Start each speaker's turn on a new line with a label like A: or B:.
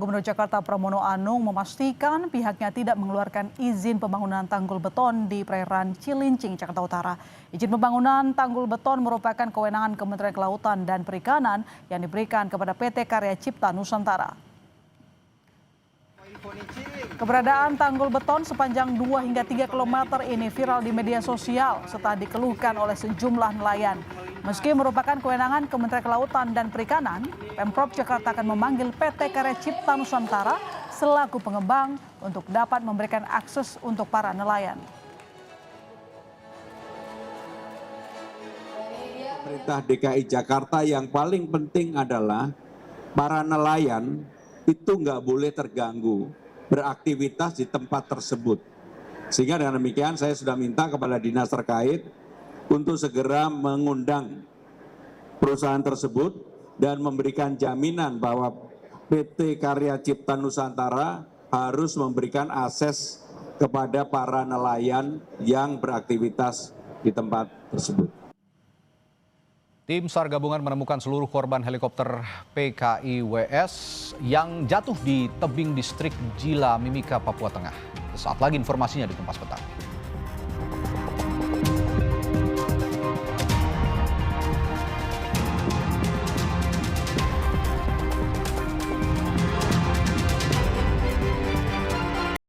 A: Gubernur Jakarta Pramono Anung memastikan pihaknya tidak mengeluarkan izin pembangunan tanggul beton di perairan Cilincing, Jakarta Utara. Izin pembangunan tanggul beton merupakan kewenangan Kementerian Kelautan dan Perikanan yang diberikan kepada PT Karya Cipta Nusantara. Keberadaan tanggul beton sepanjang 2 hingga 3 km ini viral di media sosial serta dikeluhkan oleh sejumlah nelayan. Meski merupakan kewenangan Kementerian Kelautan dan Perikanan, Pemprov Jakarta akan memanggil PT Karya Cipta Nusantara selaku pengembang untuk dapat memberikan akses untuk para nelayan.
B: Pemerintah DKI Jakarta yang paling penting adalah para nelayan itu nggak boleh terganggu beraktivitas di tempat tersebut. Sehingga dengan demikian saya sudah minta kepada dinas terkait untuk segera mengundang perusahaan tersebut dan memberikan jaminan bahwa PT Karya Cipta Nusantara harus memberikan akses kepada para nelayan yang beraktivitas di tempat tersebut.
C: Tim SAR gabungan menemukan seluruh korban helikopter PKIWS yang jatuh di tebing distrik Jila Mimika, Papua Tengah. Saat lagi informasinya di Kompas Petang.